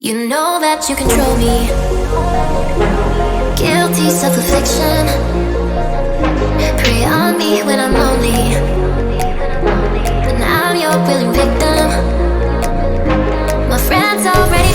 You know that you control me. Guilty self-affliction. Prey on me when I'm lonely, and I'm your willing victim. My friends already